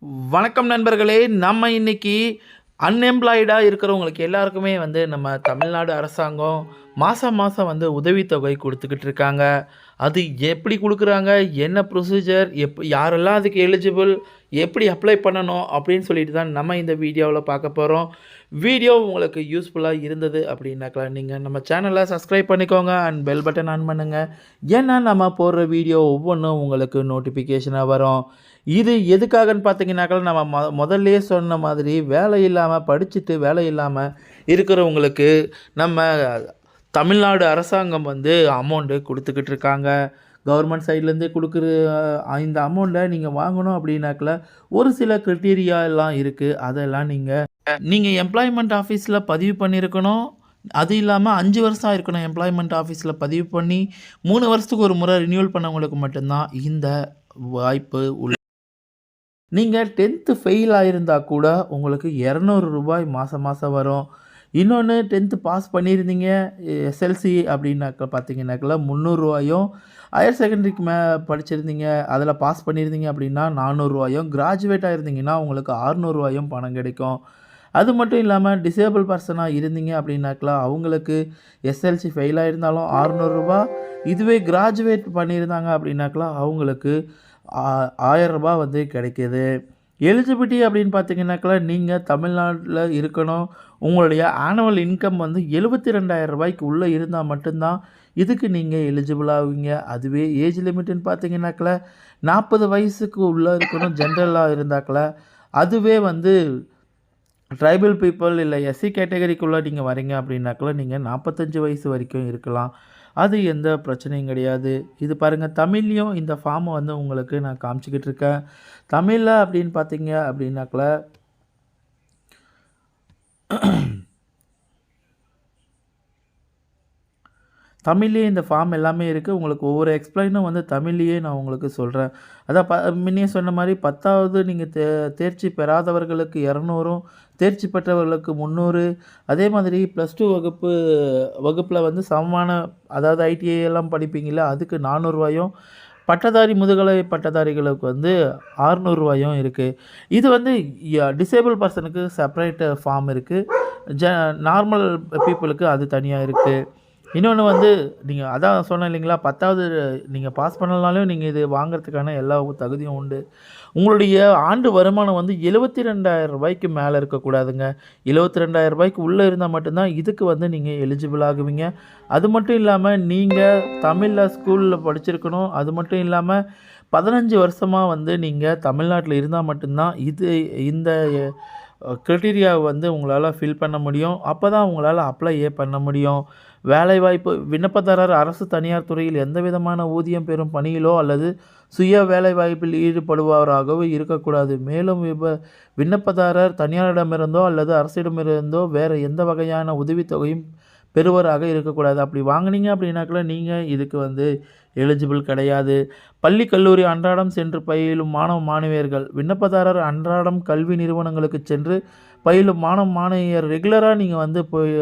வணக்கம் நண்பர்களே. நம்ம இன்னைக்கு அன்எம்ப்ளாய்டாக இருக்கிறவங்களுக்கு எல்லாருக்குமே நம்ம தமிழ்நாடு அரசாங்கம் மாதம் மாதம் உதவித்தொகை கொடுத்துக்கிட்டு இருக்காங்க. அது எப்படி கொடுக்குறாங்க, என்ன ப்ரொசீஜர், யாரெல்லாம் அதுக்கு எலிஜிபிள், எப்படி அப்ளை பண்ணணும் அப்படின்னு சொல்லிட்டு தான் நம்ம இந்த வீடியோவில் பார்க்க போகிறோம். வீடியோ உங்களுக்கு யூஸ்ஃபுல்லாக இருந்தது அப்படின்னாக்கா நீங்கள் நம்ம சேனலை சப்ஸ்கிரைப் பண்ணிக்கோங்க அண்ட் பெல் பட்டன் ஆன் பண்ணுங்கள். ஏன்னா நம்ம போடுற வீடியோ ஒவ்வொன்றும் உங்களுக்கு நோட்டிஃபிகேஷனாக வரும். இது எதுக்காகன்னு பார்த்தீங்கன்னாக்கா நம்ம முதல்லயே சொன்ன மாதிரி வேலை இல்லாமல் படிச்சுட்டு வேலை இல்லாமல் இருக்கிறவங்களுக்கு நம்ம தமிழ்நாடு அரசாங்கம் அமௌண்ட்டு கொடுத்துக்கிட்டு இருக்காங்க. கவர்மெண்ட் சைட்லேருந்து கொடுக்குற இந்த அமௌண்ட்டை நீங்கள் வாங்கணும் அப்படின்னாக்கல ஒரு சில க்ரைட்டீரியா எல்லாம் இருக்குது. அதெல்லாம் நீங்கள் எம்ப்ளாய்மெண்ட் ஆஃபீஸில் பதிவு பண்ணியிருக்கணும். அது இல்லாமல் 5 வருஷம் இருக்கணும் எம்ப்ளாய்மெண்ட் ஆஃபீஸில் பதிவு பண்ணி 3 வருஷத்துக்கு ஒரு முறை ரினியூவல் பண்ணவங்களுக்கு மட்டும்தான் இந்த வாய்ப்பு நீங்கள் 10th ஃபெயில் ஆகியிருந்தா கூட உங்களுக்கு ரூ. 200 மாதம் மாதம் வரும். இன்னொன்று 10th பாஸ் பண்ணியிருந்தீங்க எஸ்எல்சி அப்படின்னாக்கா பார்த்தீங்கன்னாக்கா ரூ. 300. ஹையர் செகண்டரிக்கு படிச்சிருந்தீங்க அதில் பாஸ் பண்ணியிருந்தீங்க அப்படின்னா ரூ. 400. கிராஜுவேட் ஆகிருந்தீங்கன்னா உங்களுக்கு ரூ. 600 பணம் கிடைக்கும். அது மட்டும் இல்லாமல் டிசேபிள் பர்சனாக இருந்தீங்க அப்படின்னாக்கா அவங்களுக்கு எஸ்எல்சி ஃபெயில் ஆகிருந்தாலும் ரூ. 600. இதுவே கிராஜுவேட் பண்ணியிருந்தாங்க அப்படின்னாக்கா அவங்களுக்கு ரூ. 1000 கிடைக்கிது. எலிஜிபிலிட்டி அப்படின்னு பார்த்தீங்கன்னாக்கா நீங்கள் தமிழ்நாட்டில் இருக்கணும். உங்களுடைய ஆனுவல் இன்கம் 72,000 உள்ளே இருந்தால் மட்டும்தான் இதுக்கு நீங்கள் எலிஜிபிள் ஆகுவீங்க. அதுவே ஏஜ் லிமிட்டுன்னு பார்த்தீங்கன்னாக்கா 40 வயசுக்கு உள்ளே இருக்கணும். ஜென்ரலாக இருந்தாக்கல அதுவே ட்ரைபல் பீப்புள் இல்லை எஸ்சி கேட்டகரிக்குள்ளே நீங்கள் வரீங்க அப்படின்னாக்கா நீங்கள் 45 வயசு வரைக்கும் இருக்கலாம். அது எந்த பிரச்சனையும் கிடையாது. இது பாருங்கள், தமிழ்லேயும் இந்த ஃபார்மை உங்களுக்கு நான் காமிச்சிக்கிட்டு இருக்கேன். தமிழில் அப்படின்னு பார்த்தீங்க அப்படின்னாக்கா தமிழ்லேயே இந்த ஃபார்ம் எல்லாமே இருக்குது. உங்களுக்கு ஒவ்வொரு எக்ஸ்பிளைனும் தமிழ்லேயே நான் உங்களுக்கு சொல்கிறேன். அதான் முன்னே சொன்ன மாதிரி 10வது நீங்கள் தேர்ச்சி பெறாதவர்களுக்கு 200, தேர்ச்சி பெற்றவர்களுக்கு 300. அதே மாதிரி +2 வகுப்பில் சமமான, அதாவது ஐடிஐ எல்லாம் படிப்பீங்களா, அதுக்கு 400 பட்டதாரி முதுகலை பட்டதாரிகளுக்கு 600 இருக்குது. இது டிசேபிள் பர்சனுக்கு செப்பரேட் ஃபார்ம் இருக்குது. நார்மல் பீப்புளுக்கு அது தனியாக இருக்குது. இன்னொன்று நீங்கள் அதான் சொன்னேன் இல்லைங்களா, 10வது நீங்கள் பாஸ் பண்ணலனாலும் நீங்கள் இது வாங்கிறதுக்கான எல்லா தகுதியும் உண்டு. உங்களுடைய ஆண்டு வருமானம் 72,000 மேலே இருக்கக்கூடாதுங்க. 72,000 உள்ளே இருந்தால் மட்டும்தான் இதுக்கு நீங்கள் எலிஜிபிள் ஆகுவீங்க. அது மட்டும் இல்லாமல் நீங்கள் தமிழில் ஸ்கூலில் படிச்சிருக்கணும். அது மட்டும் இல்லாமல் 15 வருஷமாக நீங்கள் தமிழ்நாட்டில் இருந்தால் மட்டும்தான் இந்த க்ரைட்டீரியாவை உங்களால் ஃபில் பண்ண முடியும். அப்போ தான் உங்களால் அப்ளையே பண்ண முடியும். வேலைவாய்ப்பு விண்ணப்பதாரர் அரசு தனியார் துறையில் எந்த விதமான ஊதியம் பெறும் பணியிலோ அல்லது சுய வேலைவாய்ப்பில் ஈடுபடுபவராகவோ இருக்கக்கூடாது. மேலும் விண்ணப்பதாரர் தனியாரிடமிருந்தோ அல்லது அரசிடமிருந்தோ வேறு எந்த வகையான உதவித்தொகையும் பெறுவராக இருக்கக்கூடாது. அப்படி வாங்கினீங்க அப்படின்னாக்கா நீங்கள் இதுக்கு எலிஜிபிள் கிடையாது. பள்ளி கல்லூரி அன்றாடம் சென்று பயிலும் மாணவ மாணவியர்கள் விண்ணப்பதாரர் அன்றாடம் கல்வி நிறுவனங்களுக்கு சென்று பயிலும் மாணவ மாணவியர் ரெகுலராக நீங்கள் போய்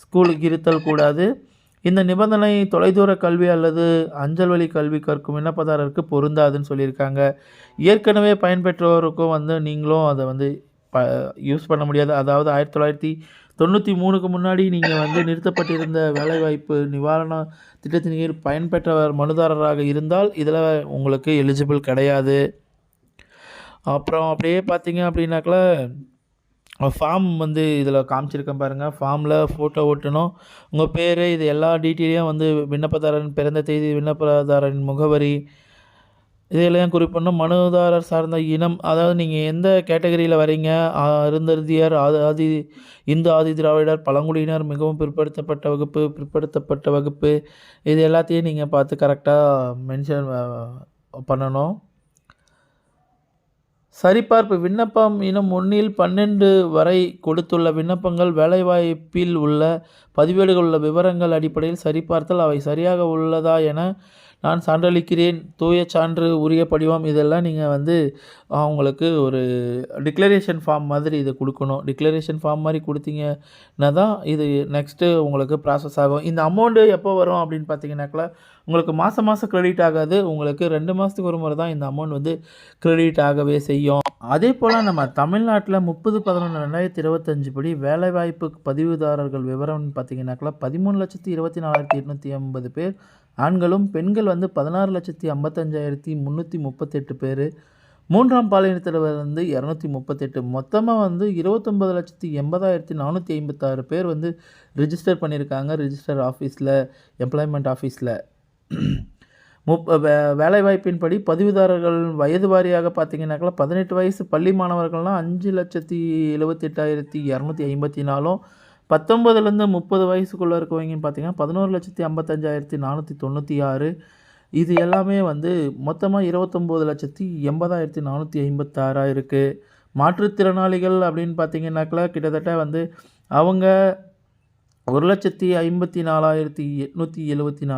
ஸ்கூலுக்கு இருத்தல் கூடாது. இந்த நிபந்தனை தொலைதூர கல்வி அல்லது அஞ்சல் வழி கல்வி கற்கும் விண்ணப்பதாரருக்கு பொருந்தாதுன்னு சொல்லியிருக்காங்க. ஏற்கனவே பயன்பெற்றோருக்கும் நீங்களும் அதை யூஸ் பண்ண முடியாது. அதாவது 1993க்கு முன்னாடி நீங்கள் நிறுத்தப்பட்டிருந்த வேலைவாய்ப்பு நிவாரண திட்டத்தின் கீழ் பயன்பெற்றவர் மனுதாரராக இருந்தால் இதில் உங்களுக்கு எலிஜிபிள் கிடையாது. அப்புறம் அப்படியே பார்த்தீங்க அப்படின்னாக்கா ஃபார்ம் இதில் காமிச்சிருக்கேன் பாருங்கள். ஃபார்மில் ஃபோட்டோ ஒட்டணும். உங்கள் பேர், இது எல்லா டீட்டெயிலையும் விண்ணப்பதாரரின் பிறந்த தேதி, விண்ணப்பதாரரின் முகவரி, இதையெல்லாம் குறிப்பிடணும். மனுதாரர் சார்ந்த இனம், அதாவது நீங்கள் எந்த கேட்டகரியில் வரீங்க, அருந்ததியர், இந்து ஆதி திராவிடர், பழங்குடியினர், மிகவும் பிற்படுத்தப்பட்ட வகுப்பு, இது எல்லாத்தையும் நீங்கள் பார்த்து கரெக்டாக மென்ஷன் பண்ணணும். சரிபார்ப்பு விண்ணப்பம் இன்னும் 1 12 வரை கொடுத்துள்ள விண்ணப்பங்கள் வேலைவாய்ப்பில் உள்ள பதிவேடுகள் உள்ள விவரங்கள் அடிப்படையில் சரிபார்த்தல் அவை சரியாக உள்ளதா என நான் சான்றளிக்கிறேன், தூய சான்று, உரிய படிவம் இதெல்லாம் நீங்க வந்து அவங்களுக்கு ஒரு டிக்ளரேஷன் ஃபார்ம் மாதிரி இத குடுக்கணும். டிக்ளரேஷன் ஃபார்ம் மாரி குடுத்தீங்கன்னா தான் இது நெக்ஸ்ட்டு உங்களுக்கு ப்ராசஸ் ஆகும். இந்த அமௌண்ட்டு எப்போ வரும் அப்படின்னு பார்த்தீங்கன்னாக்கா, உங்களுக்கு மாசம் மாசம் கிரெடிட் ஆகாது. உங்களுக்கு 2 மாசத்துக்கு ஒரு முறை தான் இந்த அமௌண்ட் வந்து கிரெடிட் ஆகவே செய்யும். அதேபோல நம்ம தமிழ்நாட்ல 30/11/2025 படி வேலைவாய்ப்பு பதிவுதாரர்கள் விவரம்னு பார்த்தீங்கன்னாக்கா, 13,24,880 பேர் ஆண்களும், பெண்கள் வந்து 16,55,338 பேரு. 3ஆம் பாலினத்தினர் வந்து 238 மொத்தமா வந்து 29,80,456 பேர் வந்து ரிஜிஸ்டர் பண்ணியிருக்காங்க. ரிஜிஸ்டர் ஆஃபீஸ்ல, எம்ப்ளாய்மென்ட் ஆஃபீஸ்ல. வேலைவாய்ப்பின்படி பதிவுதாரர்கள் வயது வாரியாக பார்த்தீங்கன்னாக்கா, 18 வயசு பள்ளி மாணவர்கள்லாம் 5,78,254ம், 19லேருந்து 30 வயசுக்குள்ள இருக்கவங்கன்னு பார்த்தீங்கன்னா, 11,55,496. இது எல்லாமே வந்து மொத்தமா 29,80,456 இருக்கு. மாற்றுத்திறனாளிகள் அப்படின்னு பார்த்தீங்கன்னாக்கா, கிட்டத்தட்ட வந்து அவங்க 1,54,874